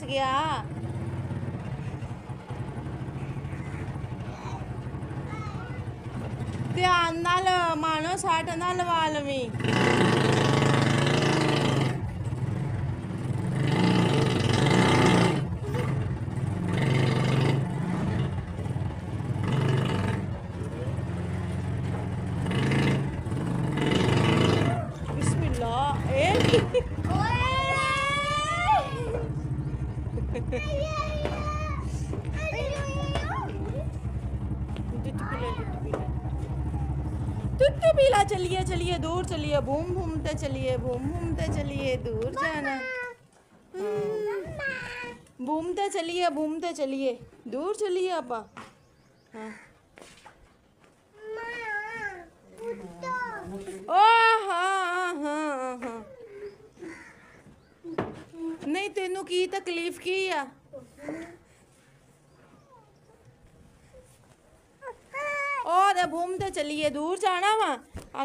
गया। ध्यान नाल मानो सट ना लवा लवी। बिस्मिल्लाह टुट्टू पीला। चलिए चलिए दूर चलिए, बूम घूमते चलिए, बूम घूमते चलिए, दूर जाना। घूमते चलिए दूर चलिए आपा। हाँ। ओ हाँ हाँ हाँ। नहीं तेनू की तकलीफ की आ? और घूमते चलिए, दूर जाना वा।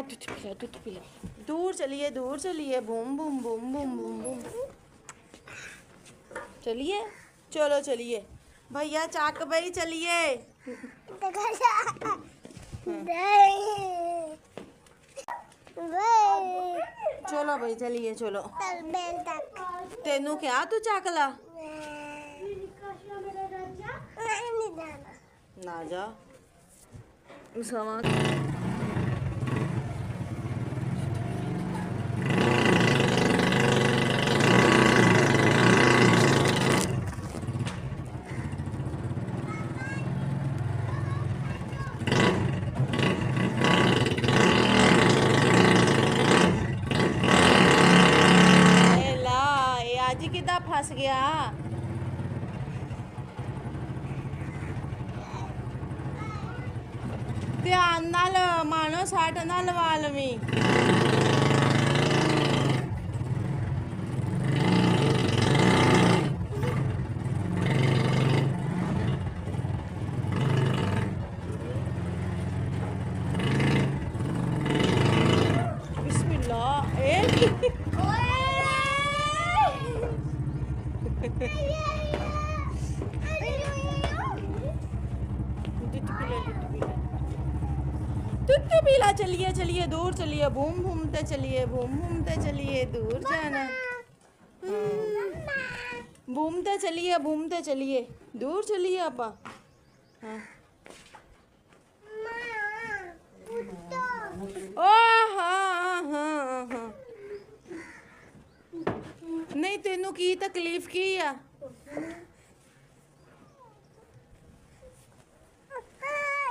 दूध पिला। दूर चलिए, boom boom boom boom boom boom. चलिए चलो चलिए भैया चाक भाई चलिए। चलो भाई चलिए चलो। तेनू क्या तू चाकला ना जा समा। आज किदा फंस गया। ध्यान नाल मानो सट ना लवा लवी। बिस्मिल्लाह टुट्टू पीला। चलिए चलिए दूर चलिए, बूम घूमते चलिए, बूम घूमते चलिए, दूर जाना। घूमते चलिए दूर चलिए आपा। हाँ। ओ हाँ हाँ हाँ। नहीं तेनू की तकलीफ की आ?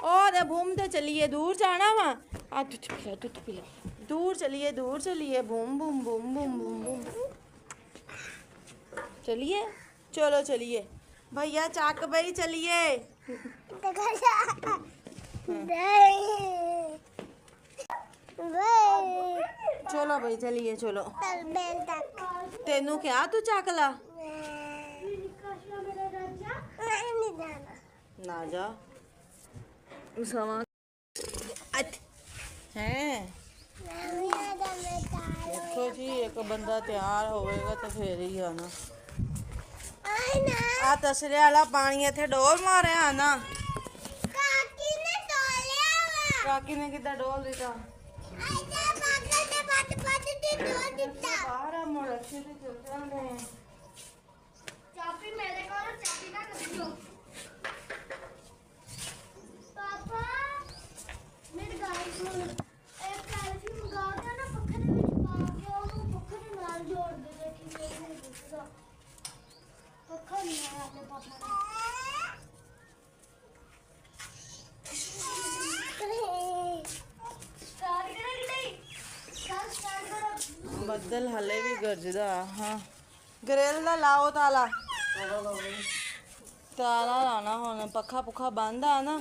और घूमते चलिए, दूर जाना वा। दूध पिला। दूर चलिए, boom boom boom boom boom boom. चलिए चलो चलिए भैया चाक भाई चलिए। चलो भाई चलिए चलो। तेनू क्या तू चाकला ना जा समा है। देखो जी एक बंदा तैयार होएगा तो फिर ही आना। आ तसरे वाला पानी इत्थे डोल मारे आना। काकी ने किदा डोल दिता? बाहर आ मोड़ अच्छे से चल जाने। चाबी मेरे को चाबी ना रखियो। पापा मेरे गाइस को एक कैल्शियम मंगा के ना पक्खे ਦੇ ਵਿੱਚ ਪਾ ਕੇ ਉਹਨੂੰ ਪੱਖੇ ਦੇ ਨਾਲ ਜੋੜ ਦੇ ਦੇਖੀ ਮੇਰੇ ਦਿੱਤਾ ਪੱਖਾ ਨਹੀਂ ਆ ਆਪਣੇ ਪਾਪਾ ਨੇ। ਬੱਦਲ ਹਲੇ ਵੀ ਗਰਜਦਾ। ਹਾਂ ਗ੍ਰਿਲ ਦਾ ਲਾਓ ਤਾਲਾ। ਤਾਲਾ ਲਾਣਾ ਹੁਣ, ਪੱਖਾ ਪੁੱਖਾ ਬੰਦ ਆ ਨਾ।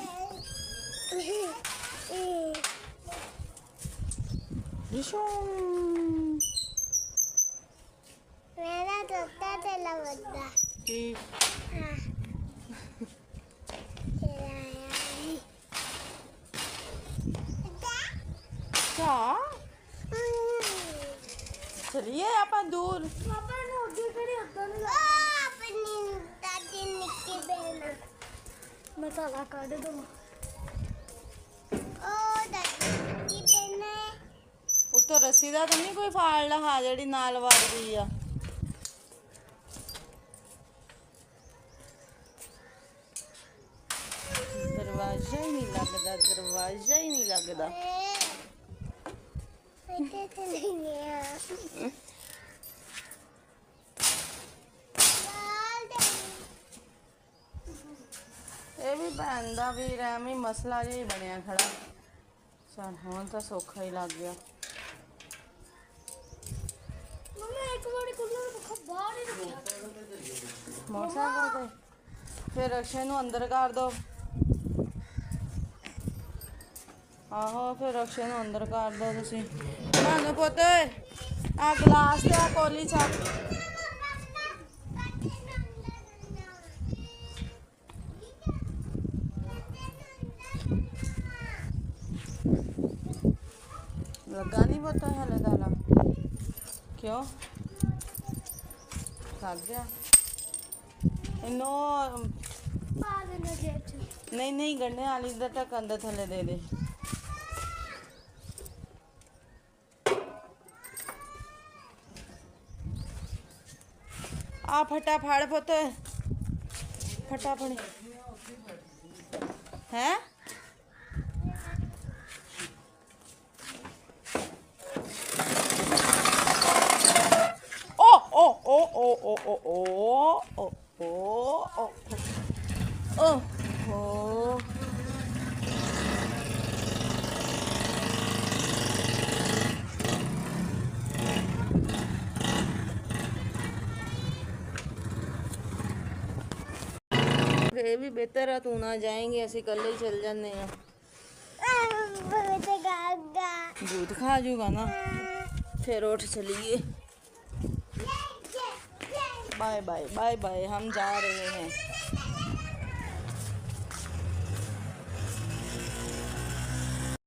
ਮੇਰਾ ਤੋਤਾ ਤੇ ਲਵਦਾ ਕੀ क्या चलिए आप दूर। मैं ताला काट दूँ। उत्तो रस्सी दा तो नहीं कोई फाड़ लहा जेड़ी नाल वड़ गई आ। दरवाजा ही नहीं लगदा, दरवाजा ही नहीं लगदा। ये भी भैन दा भी रहमी मसला जिहा ही बनया खड़ा। चल हुण तो सौखा ही लग गया। मोटरसाइकिल ते फिर अक्षय नूं अंदर कर दो। आहो फिर अक्षय नूं अंदर कर दो तुसीं। भानू पुत्त आ गिलास ते आ कौली छक। लगा नहीं पता हले ताला क्यों लग गया इनो नहीं नहीं गन्ने वाली दा ढक्कन दे थले दे दे। आ फटा फाड़ पुत फटा फड़ी है। ओ ओ ओ ओ ओ ओ ओ ओ ओ ओ ये भी बेहतर है तू ना जाएंगे असं कल ही चल जाने दूध खा जूगा ना फिर उठ चलिए। बाय बाय बाय बाय हम जा रहे हैं।